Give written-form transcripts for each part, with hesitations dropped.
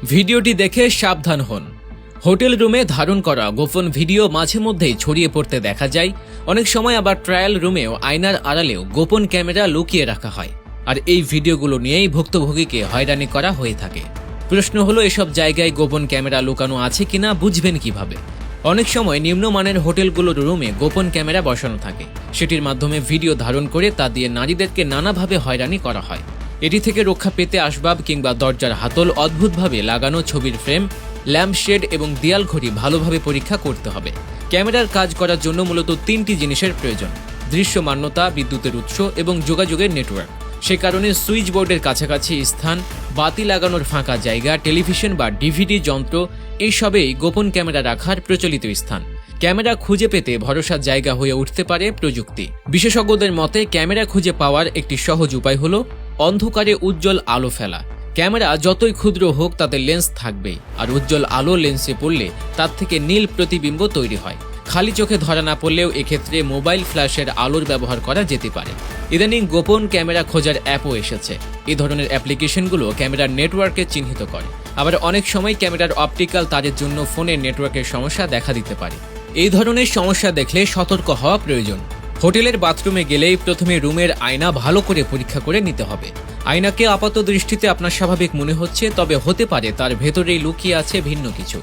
ভিডিওটি দেখে সাবধান হন। হোটেল রুমে ধারণ করা গোপন ভিডিও মাঝে মধ্যেই ছড়িয়ে পড়তে দেখা যায়। অনেক সময় আবার ট্রায়াল রুমেও আয়নার আড়ালেও গোপন ক্যামেরা লুকিয়ে রাখা হয়, আর এই ভিডিওগুলো নিয়েই ভুক্তভোগীকে হয়রানি করা হয়ে থাকে। প্রশ্ন হলো, এসব জায়গায় গোপন ক্যামেরা লুকানো আছে কিনা বুঝবেন কিভাবে? অনেক সময় নিম্নমানের হোটেলগুলোর রুমে গোপন ক্যামেরা বসানো থাকে, সেটির মাধ্যমে ভিডিও ধারণ করে তা দিয়ে নারীদেরকে নানাভাবে হয়রানি করা হয়। এটি থেকে রক্ষা পেতে আসবাব কিংবা দরজার হাতল অদ্ভুতভাবে লাগানো ছবির ফ্রেম, ল্যাম্পশেড এবং দেয়াল ঘড়ি ভালোভাবে পরীক্ষা করতে হবে। ক্যামেরার কাজ করার জন্য মূলত 3টি জিনিসের প্রয়োজন: দৃশ্যমানতা, বিদ্যুতের উৎস এবং যোগাযোগের নেটওয়ার্ক। সে কারণে সুইচ বোর্ডের কাছাকাছি স্থান, বাতি লাগানোর ফাঁকা জায়গা, টেলিভিশন বা ডিভিডি যন্ত্র এইসবেই গোপন ক্যামেরা রাখার প্রচলিত স্থান। ক্যামেরা খুঁজে পেতে ভরসার জায়গা হয়ে উঠতে পারে প্রযুক্তি। বিশেষজ্ঞদের মতে ক্যামেরা খুঁজে পাওয়ার একটি সহজ উপায় হলো অন্ধকারে উজ্জ্বল আলো ফেলা। ক্যামেরা যতই ক্ষুদ্র হোক তাতে লেন্স থাকবেই, আর উজ্জ্বল আলো লেন্সে পড়লে তার থেকে নীল প্রতিবিম্ব তৈরি হয়। খালি চোখে ধরা না পড়লেও এক্ষেত্রে মোবাইল ফ্ল্যাশের আলোর ব্যবহার করা যেতে পারে। ইদানিং গোপন ক্যামেরা খোঁজার অ্যাপও এসেছে। এই ধরনের অ্যাপ্লিকেশনগুলো ক্যামেরার নেটওয়ার্ককে চিহ্নিত করে। আবার অনেক সময় ক্যামেরার অপটিক্যাল তারের জন্য ফোনের নেটওয়ার্কের সমস্যা দেখা দিতে পারে। এই ধরনের সমস্যা দেখলে সতর্ক হওয়া প্রয়োজন। হোটেলের বাথরুমে গেলেই প্রথমে রুমের আয়না ভালো করে পরীক্ষা করে নিতে হবে। আয়নাকে আপাত দৃষ্টিতে আপনার স্বাভাবিক মনে হচ্ছে, তবে হতে পারে তার ভেতরেই লুকিয়ে আছে ভিন্ন কিছু।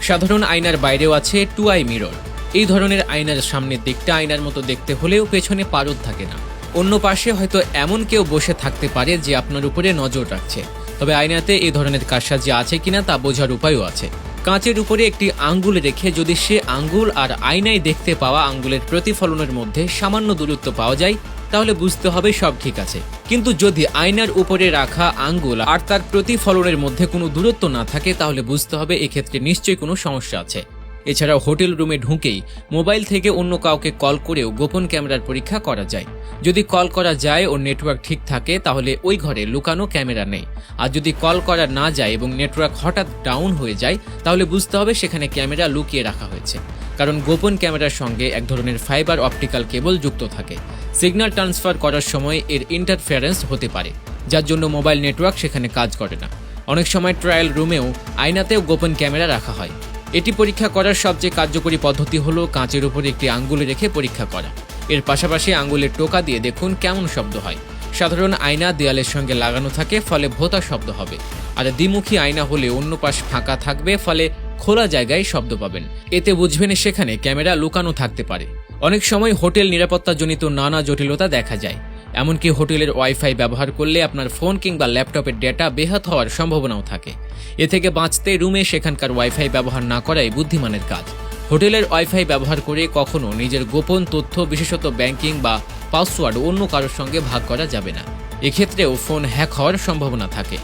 সাধারণ আয়নার বাইরেও আছে 2 আই মিরর। এই ধরনের আয়নার সামনের দিকটা আয়নার মতো দেখতে হলেও পেছনে পারদ থাকে না। অন্য পাশে হয়তো এমন কেউ বসে থাকতে পারে যে আপনার উপরে নজর রাখছে। তবে আয়নাতে এই ধরনের কারসাজি আছে কিনা তা বোঝার উপায়ও আছে। কাঁচের উপরে একটি আঙ্গুল রেখে যদি সে আঙ্গুল আর আয়নায় দেখতে পাওয়া আঙ্গুলের প্রতিফলনের মধ্যে সামান্য দূরত্ব পাওয়া যায়, তাহলে বুঝতে হবে সব ঠিক আছে। কিন্তু যদি আয়নার উপরে রাখা আঙ্গুল আর তার প্রতিফলনের মধ্যে কোনো দূরত্ব না থাকে, তাহলে বুঝতে হবে এক্ষেত্রে নিশ্চয়ই কোনো সমস্যা আছে। এছাড়াও হোটেল রুমে ঢুকেই মোবাইল থেকে অন্য কাউকে কল করেও গোপন ক্যামেরার পরীক্ষা করা যায়। যদি কল করা যায় ও নেটওয়ার্ক ঠিক থাকে, তাহলে ওই ঘরে লুকানো ক্যামেরা নেই। আর যদি কল করা না যায় এবং নেটওয়ার্ক হঠাৎ ডাউন হয়ে যায়, তাহলে বুঝতে হবে সেখানে ক্যামেরা লুকিয়ে রাখা হয়েছে। কারণ গোপন ক্যামেরার সঙ্গে এক ধরনের ফাইবার অপটিক্যাল কেবল যুক্ত থাকে। সিগন্যাল ট্রান্সফার করার সময় এর ইন্টারফারেন্স হতে পারে, যার জন্য মোবাইল নেটওয়ার্ক সেখানে কাজ করে না। অনেক সময় ট্রায়াল রুমেও আয়নাতেও গোপন ক্যামেরা রাখা হয়। এটি পরীক্ষা করার সবচেয়ে কার্যকরী পদ্ধতি হলো কাঁচের উপরে একটি আঙ্গুল রেখে পরীক্ষা করা। এর পাশাপাশি আঙ্গুলের টোকা দিয়ে দেখুন কেমন শব্দ হয়। সাধারণ আয়না দেয়ালের সঙ্গে লাগানো থাকে, ফলে ভোঁতা শব্দ হবে। আর দ্বিমুখী আয়না হলে অন্য পাশ ফাঁকা থাকবে, ফলে খোলা জায়গায় শব্দ পাবেন। এতে বুঝবেন সেখানে ক্যামেরা লুকানো থাকতে পারে। অনেক সময় হোটেল নিরাপত্তাজনিত নানা জটিলতা দেখা যায়। এমনকি হোটেলের ওয়াইফাই ব্যবহার করলে আপনার ফোন কিংবা ল্যাপটপের ডেটা বেহাত হওয়ার সম্ভাবনাও থাকে। এ থেকে বাঁচতে রুমে সেখানকার ওয়াইফাই ব্যবহার না করাই বুদ্ধিমানের কাজ। হোটেলের ওয়াইফাই ব্যবহার করে কখনো নিজের গোপন তথ্য, বিশেষত ব্যাংকিং বা পাসওয়ার্ড অন্য কারোর সঙ্গে ভাগ করা যাবে না। এক্ষেত্রেও ফোন হ্যাক হওয়ার সম্ভাবনা থাকে।